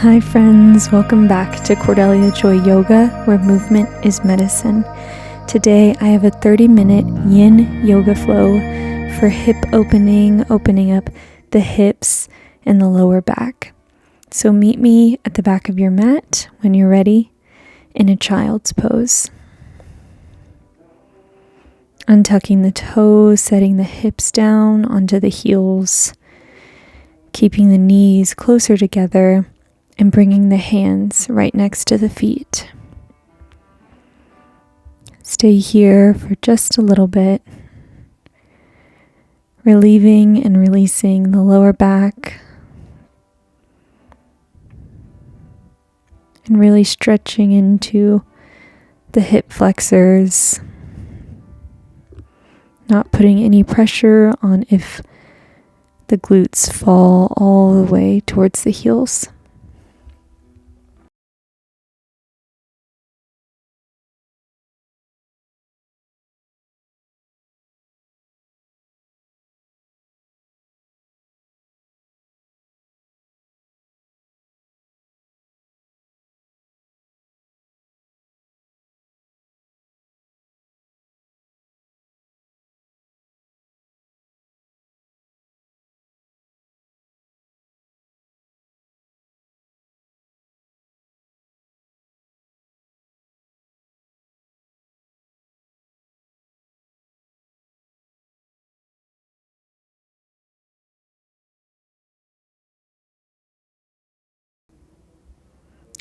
Hi friends, welcome back to Cordelia Joy Yoga, where movement is medicine. Today I have a 30-minute Yin Yoga flow for hip opening up the hips and the lower back. So meet me at the back of your mat when you're ready in a child's pose. Untucking the toes, setting the hips down onto the heels, keeping the knees closer together, and bringing the hands right next to the feet. Stay here for just a little bit, relieving and releasing the lower back, and really stretching into the hip flexors, not putting any pressure on if the glutes fall all the way towards the heels.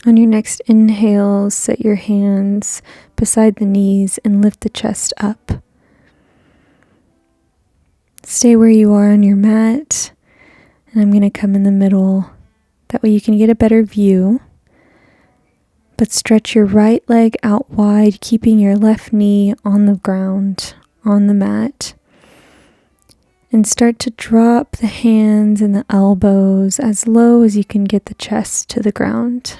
On your next inhale, set your hands beside the knees and lift the chest up. Stay where you are on your mat, and I'm going to come in the middle. That way you can get a better view. But stretch your right leg out wide, keeping your left knee on the ground, on the mat. And start to drop the hands and the elbows as low as you can get the chest to the ground.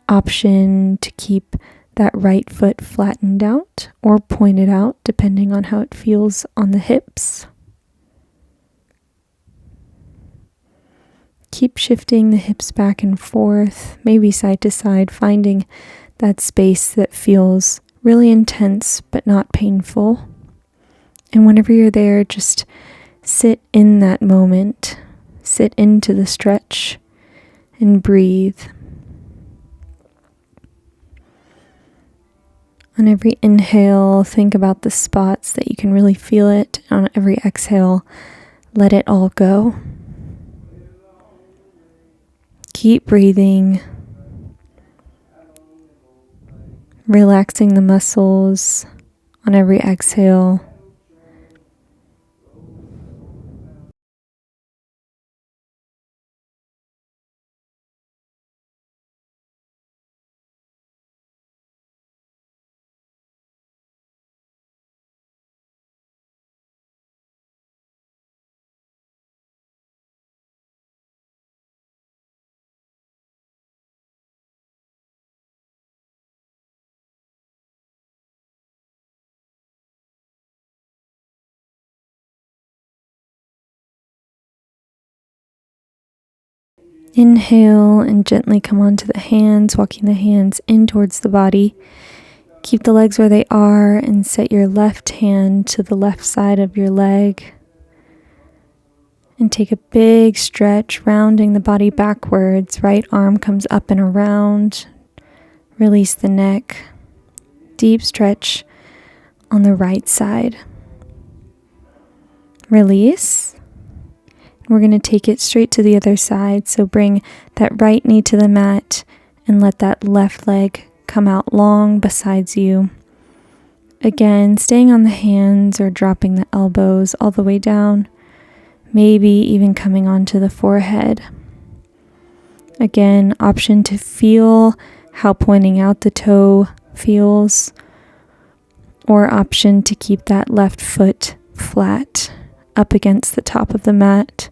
Option to keep that right foot flattened out or pointed out, depending on how it feels on the hips. Keep shifting the hips back and forth, maybe side to side, finding that space that feels really intense but not painful. And whenever you're there, just sit in that moment, sit into the stretch and breathe. On every inhale, think about the spots that you can really feel it. On every exhale, let it all go. Keep breathing, relaxing the muscles on every exhale. Inhale and gently come onto the hands, walking the hands in towards the body. Keep the legs where they are and set your left hand to the left side of your leg. And take a big stretch, rounding the body backwards. Right arm comes up and around. Release the neck. Deep stretch on the right side. Release. We're going to take it straight to the other side. So bring that right knee to the mat and let that left leg come out long besides you. Again, staying on the hands or dropping the elbows all the way down. Maybe even coming onto the forehead. Again, option to feel how pointing out the toe feels, or option to keep that left foot flat up against the top of the mat.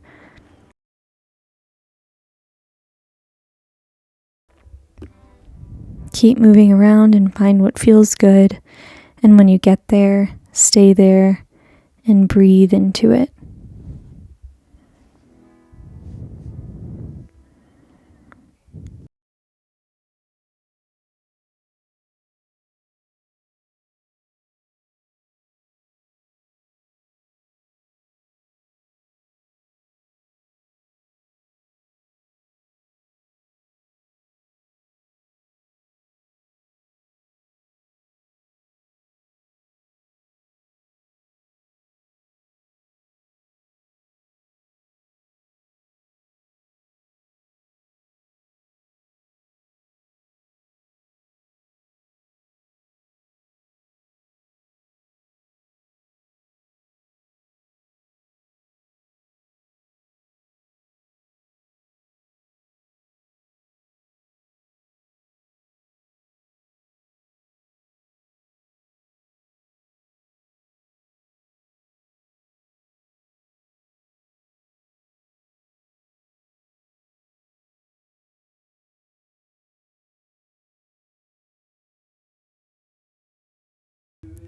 Keep moving around and find what feels good, and when you get there, stay there and breathe into it.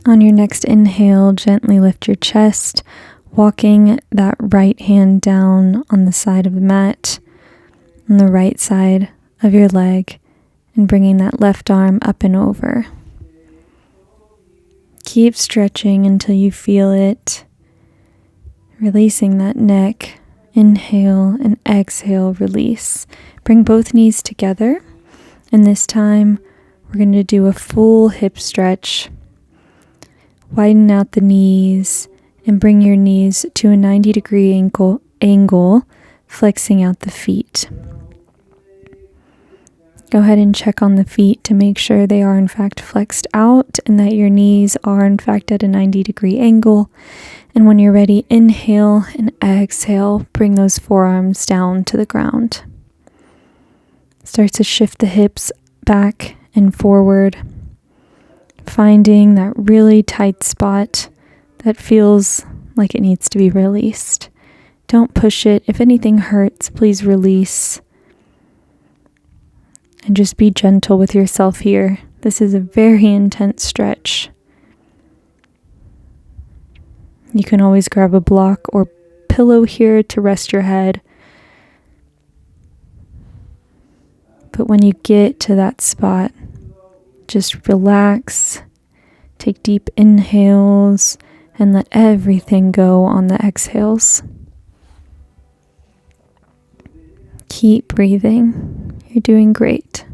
On your next inhale, gently lift your chest, walking that right hand down on the side of the mat, on the right side of your leg, and bringing that left arm up and over. Keep stretching until you feel it, releasing that neck. Inhale and exhale, release. Bring both knees together, and this time we're going to do a full hip stretch. Widen out the knees and bring your knees to a 90-degree angle, flexing out the feet. Go ahead and check on the feet to make sure they are in fact flexed out and that your knees are in fact at a 90-degree angle. And when you're ready, inhale and exhale, bring those forearms down to the ground. Start to shift the hips back and forward, finding that really tight spot that feels like it needs to be released. Don't push it. If anything hurts, please release. And just be gentle with yourself here. This is a very intense stretch. You can always grab a block or pillow here to rest your head. But when you get to that spot, just relax, take deep inhales, and let everything go on the exhales. Keep breathing. You're doing great.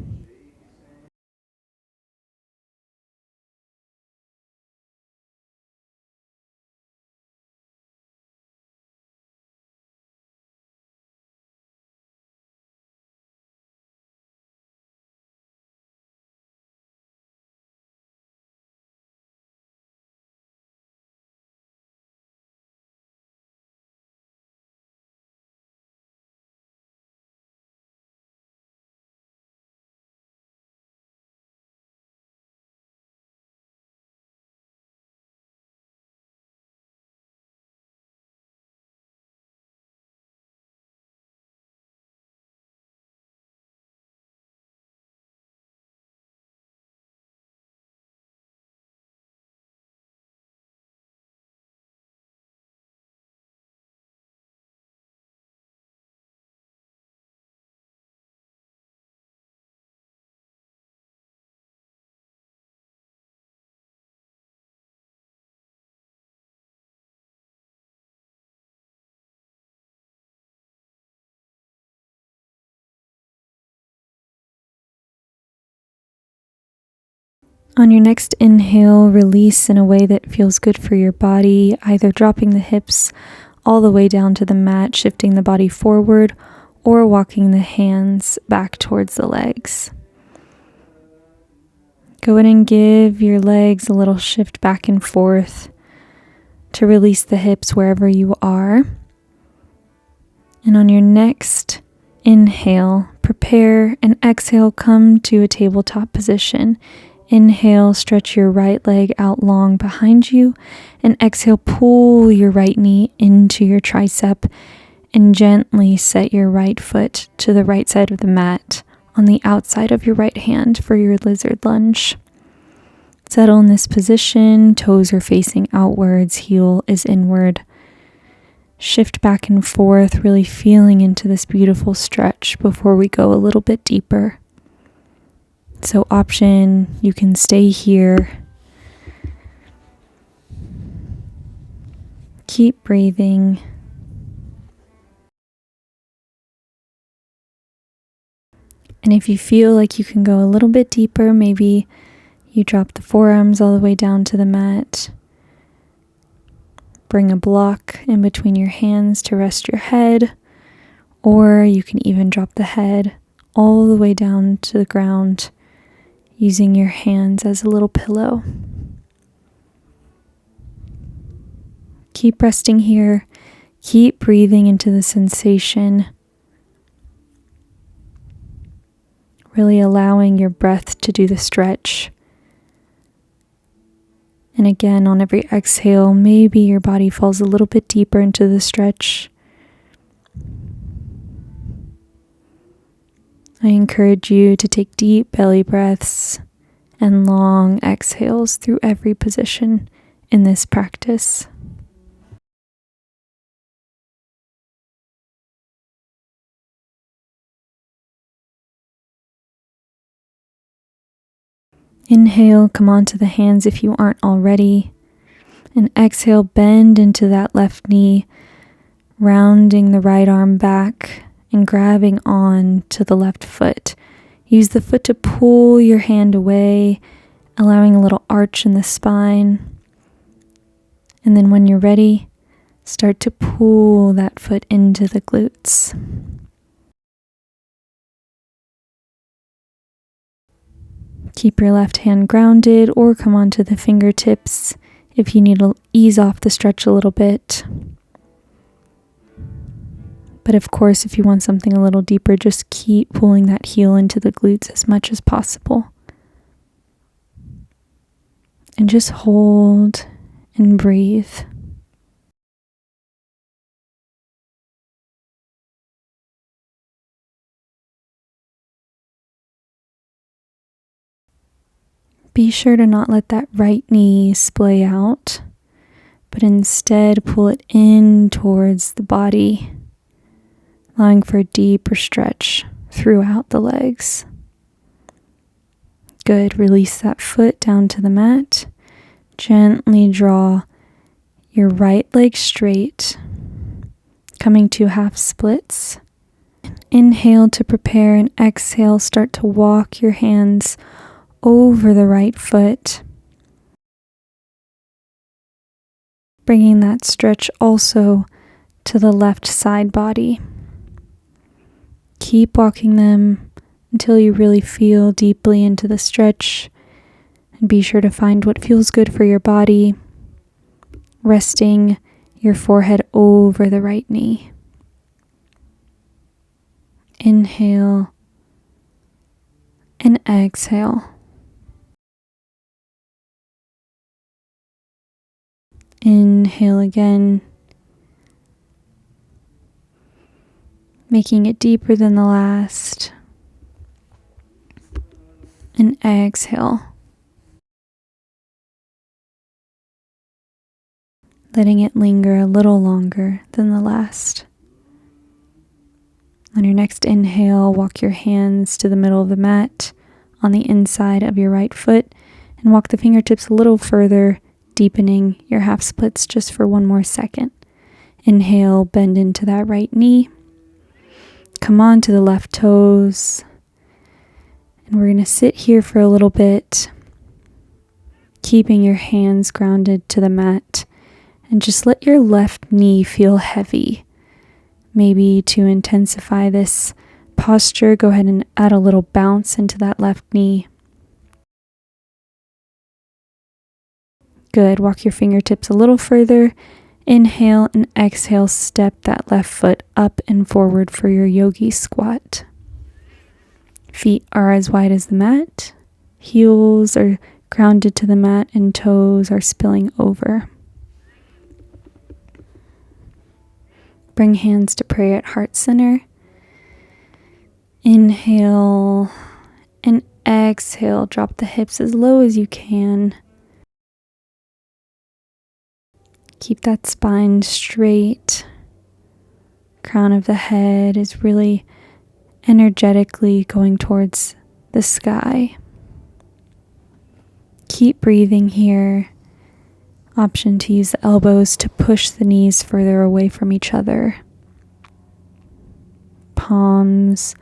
On your next inhale, release in a way that feels good for your body, either dropping the hips all the way down to the mat, shifting the body forward, or walking the hands back towards the legs. Go ahead and give your legs a little shift back and forth to release the hips wherever you are. And on your next inhale, prepare, and exhale, come to a tabletop position. Inhale, stretch your right leg out long behind you, and exhale, pull your right knee into your tricep and gently set your right foot to the right side of the mat on the outside of your right hand for your lizard lunge. Settle in this position, toes are facing outwards, heel is inward. Shift back and forth, really feeling into this beautiful stretch before we go a little bit deeper. So option, you can stay here. Keep breathing. And if you feel like you can go a little bit deeper, maybe you drop the forearms all the way down to the mat. Bring a block in between your hands to rest your head, or you can even drop the head all the way down to the ground, using your hands as a little pillow. Keep resting here. Keep breathing into the sensation. Really allowing your breath to do the stretch. And again, on every exhale, maybe your body falls a little bit deeper into the stretch. I encourage you to take deep belly breaths and long exhales through every position in this practice. Inhale, come onto the hands if you aren't already. And exhale, bend into that left knee, rounding the right arm back and grabbing on to the left foot. Use the foot to pull your hand away, allowing a little arch in the spine. And then when you're ready, start to pull that foot into the glutes. Keep your left hand grounded or come onto the fingertips if you need to ease off the stretch a little bit. But of course, if you want something a little deeper, just keep pulling that heel into the glutes as much as possible. And just hold and breathe. Be sure to not let that right knee splay out, but instead pull it in towards the body, allowing for a deeper stretch throughout the legs. Good. Release that foot down to the mat. Gently draw your right leg straight, coming to half splits. Inhale to prepare and exhale. Start to walk your hands over the right foot, bringing that stretch also to the left side body. Keep walking them until you really feel deeply into the stretch, and be sure to find what feels good for your body, resting your forehead over the right knee. Inhale and exhale. Inhale again, making it deeper than the last. And exhale, letting it linger a little longer than the last. On your next inhale, walk your hands to the middle of the mat on the inside of your right foot and walk the fingertips a little further, deepening your half splits just for one more second. Inhale, bend into that right knee. Come on to the left toes. And we're going to sit here for a little bit, keeping your hands grounded to the mat. And just let your left knee feel heavy. Maybe to intensify this posture, go ahead and add a little bounce into that left knee. Good. Walk your fingertips a little further. Inhale and exhale, step that left foot up and forward for your yogi squat. Feet are as wide as the mat. Heels are grounded to the mat and toes are spilling over. Bring hands to prayer at heart center. Inhale and exhale. Drop the hips as low as you can. Keep that spine straight. Crown of the head is really energetically going towards the sky. Keep breathing here. Option to use the elbows to push the knees further away from each other. Palms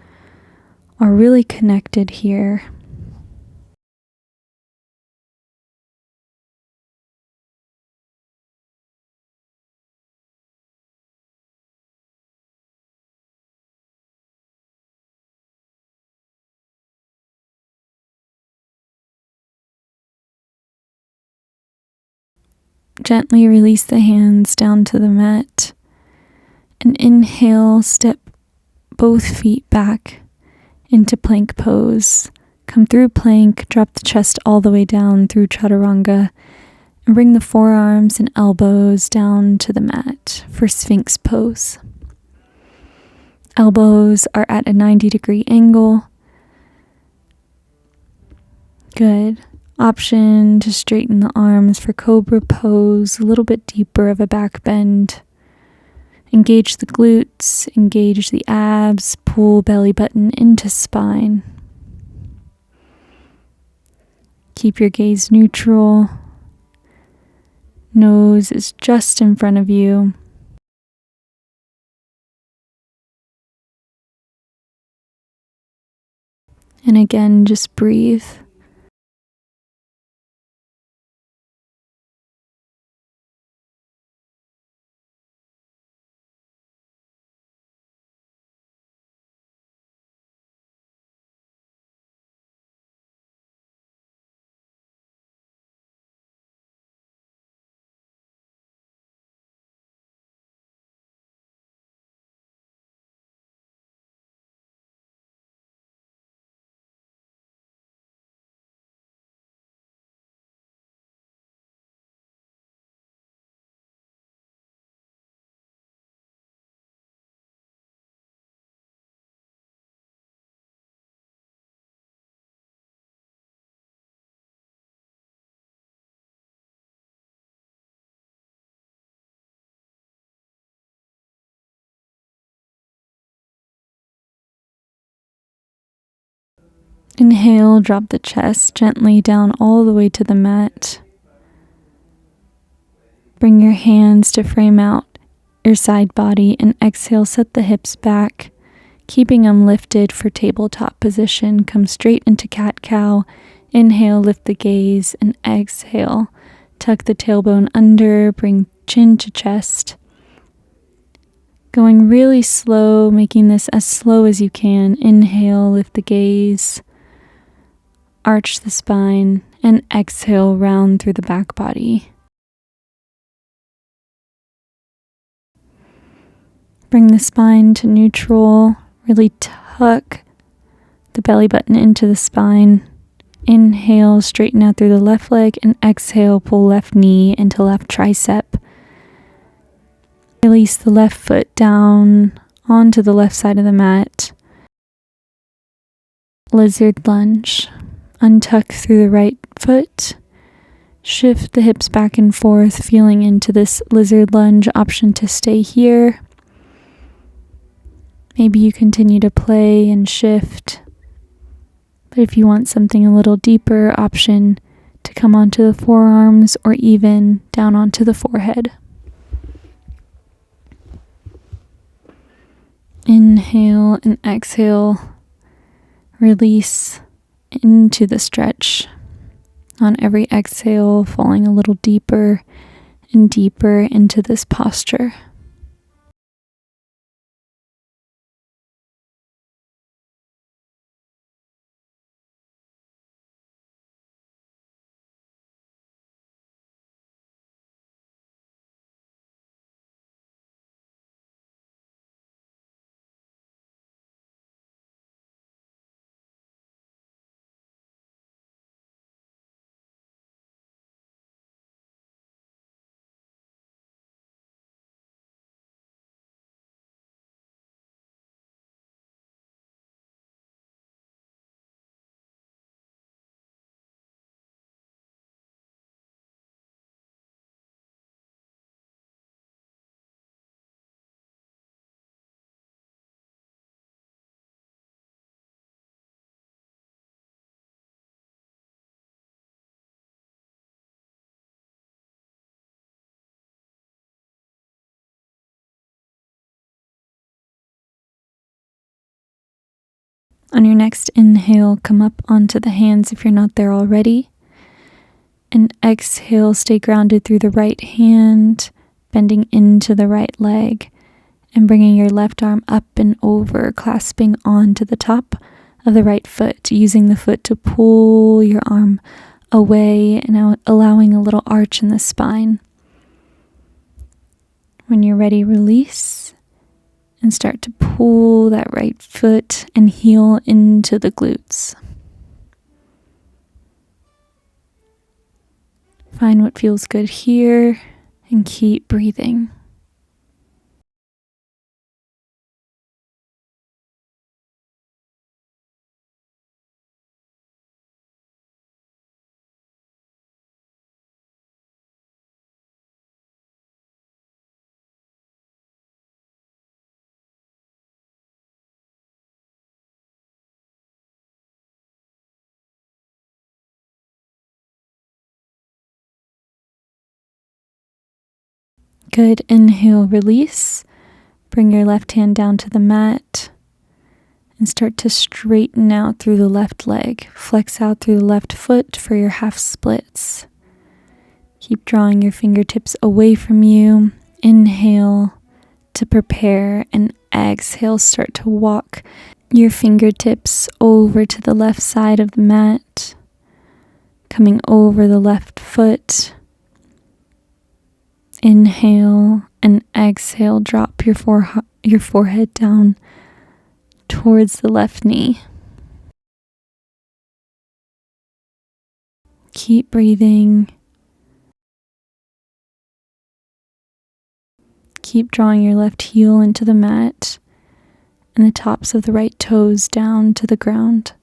are really connected here. Gently release the hands down to the mat. And inhale, step both feet back into plank pose. Come through plank, drop the chest all the way down through chaturanga, and bring the forearms and elbows down to the mat for Sphinx pose. Elbows are at a 90-degree angle. Good. Option to straighten the arms for cobra pose, a little bit deeper of a back bend. Engage the glutes, engage the abs, pull belly button into spine. Keep your gaze neutral. Nose is just in front of you. And again, just breathe. Inhale, drop the chest gently down all the way to the mat. Bring your hands to frame out your side body and exhale, set the hips back, keeping them lifted for tabletop position. Come straight into cat-cow. Inhale, lift the gaze, and exhale. Tuck the tailbone under, bring chin to chest. Going really slow, making this as slow as you can. Inhale, lift the gaze. Arch the spine, and exhale, round through the back body. Bring the spine to neutral. Really tuck the belly button into the spine. Inhale, straighten out through the left leg, and exhale, pull left knee into left tricep. Release the left foot down onto the left side of the mat. Lizard lunge. Untuck through the right foot. Shift the hips back and forth, feeling into this lizard lunge. Option to stay here. Maybe you continue to play and shift. But if you want something a little deeper, option to come onto the forearms or even down onto the forehead. Inhale and exhale. Release into the stretch. On every exhale, falling a little deeper and deeper into this posture. On your next inhale, come up onto the hands if you're not there already. And exhale, stay grounded through the right hand, bending into the right leg, and bringing your left arm up and over, clasping onto the top of the right foot, using the foot to pull your arm away and allowing a little arch in the spine. When you're ready, release and start to pull that right foot and heel into the glutes. Find what feels good here and keep breathing. Good. Inhale, release. Bring your left hand down to the mat and start to straighten out through the left leg. Flex out through the left foot for your half splits. Keep drawing your fingertips away from you. Inhale to prepare, and exhale, start to walk your fingertips over to the left side of the mat, coming over the left foot. Inhale and exhale, drop your forehead down towards the left knee. Keep breathing. Keep drawing your left heel into the mat and the tops of the right toes down to the ground.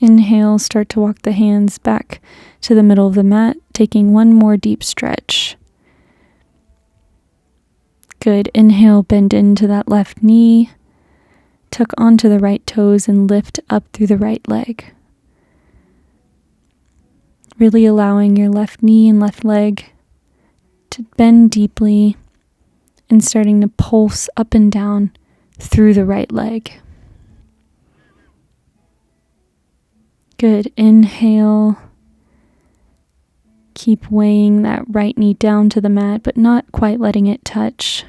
Inhale, start to walk the hands back to the middle of the mat, taking one more deep stretch. Good. Inhale, bend into that left knee, tuck onto the right toes and lift up through the right leg. Really allowing your left knee and left leg to bend deeply and starting to pulse up and down through the right leg. Good. Inhale. Keep weighing that right knee down to the mat, but not quite letting it touch.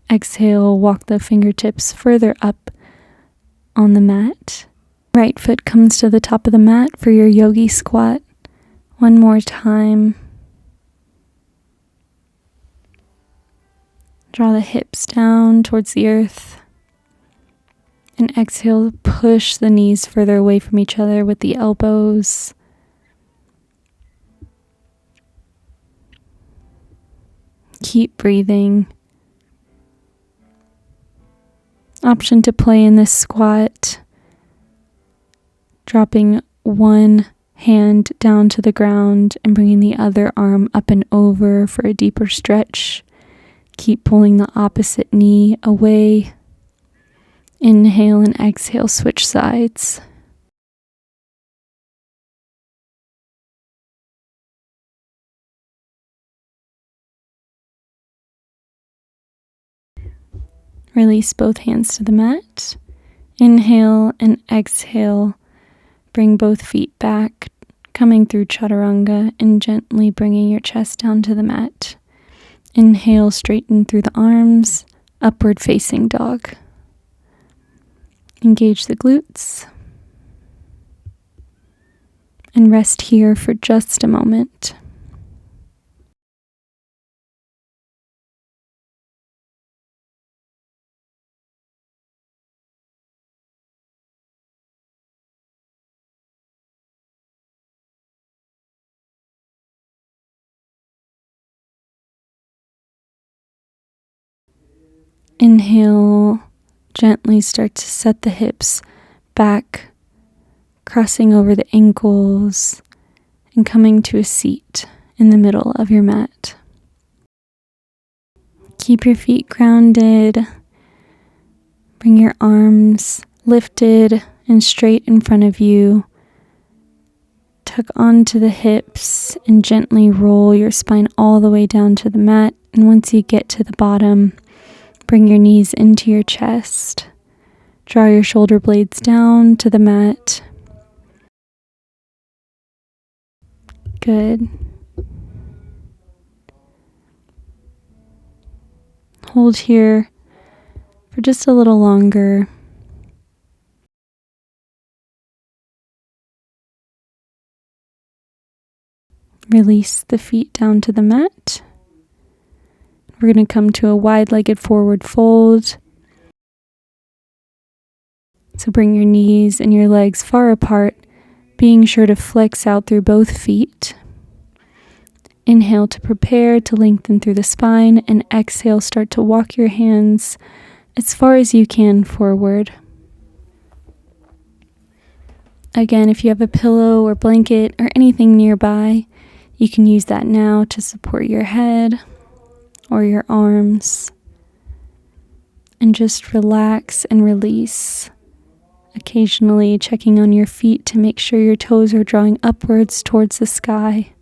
Exhale, walk the fingertips further up on the mat. Right foot comes to the top of the mat for your yogi squat. One more time. Draw the hips down towards the earth. And exhale, push the knees further away from each other with the elbows. Keep breathing. Option to play in this squat. Dropping one hand down to the ground and bringing the other arm up and over for a deeper stretch. Keep pulling the opposite knee away. Inhale and exhale, switch sides. Release both hands to the mat. Inhale and exhale. Bring both feet back, coming through chaturanga and gently bringing your chest down to the mat. Inhale, straighten through the arms, upward facing dog. Engage the glutes. And rest here for just a moment. Inhale, gently start to set the hips back, crossing over the ankles and coming to a seat in the middle of your mat. Keep your feet grounded. Bring your arms lifted and straight in front of you. Tuck onto the hips and gently roll your spine all the way down to the mat. And once you get to the bottom, bring your knees into your chest. Draw your shoulder blades down to the mat. Good. Hold here for just a little longer. Release the feet down to the mat. We're going to come to a wide-legged forward fold. So bring your knees and your legs far apart, being sure to flex out through both feet. Inhale to prepare to lengthen through the spine, and exhale, start to walk your hands as far as you can forward. Again, if you have a pillow or blanket or anything nearby, you can use that now to support your head. or your arms. And just relax and release. Occasionally checking on your feet to make sure your toes are drawing upwards towards the sky.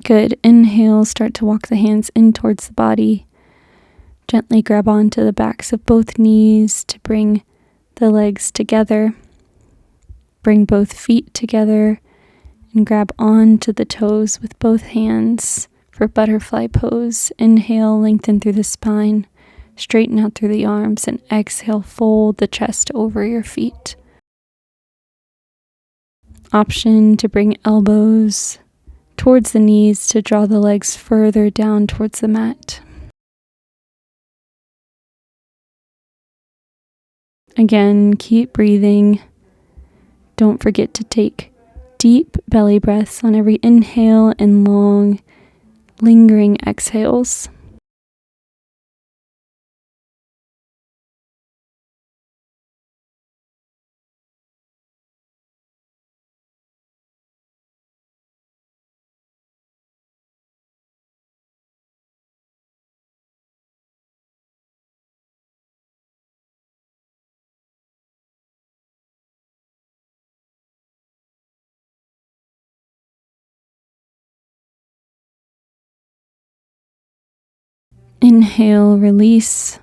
Good. Inhale, start to walk the hands in towards the body. Gently grab onto the backs of both knees to bring the legs together. Bring both feet together and grab onto the toes with both hands for butterfly pose. Inhale, lengthen through the spine, straighten out through the arms, and exhale, fold the chest over your feet. Option to bring elbows towards the knees to draw the legs further down towards the mat. Again, keep breathing. Don't forget to take deep belly breaths on every inhale and long, lingering exhales. Inhale, release,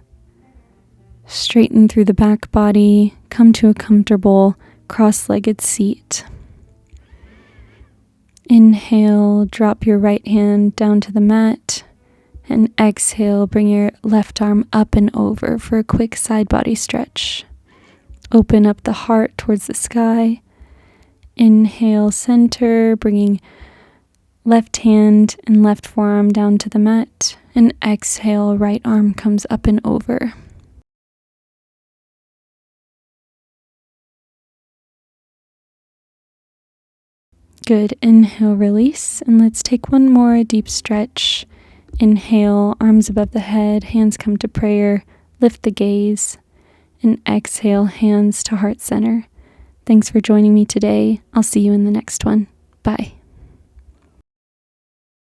straighten through the back body, come to a comfortable cross-legged seat. Inhale, drop your right hand down to the mat, and exhale, bring your left arm up and over for a quick side body stretch. Open up the heart towards the sky. Inhale, center, bringing left hand and left forearm down to the mat, and exhale, right arm comes up and over. Good. Inhale, release, and let's take one more deep stretch. Inhale, arms above the head, hands come to prayer, lift the gaze, and exhale, hands to heart center. Thanks for joining me today. I'll see you in the next one. Bye.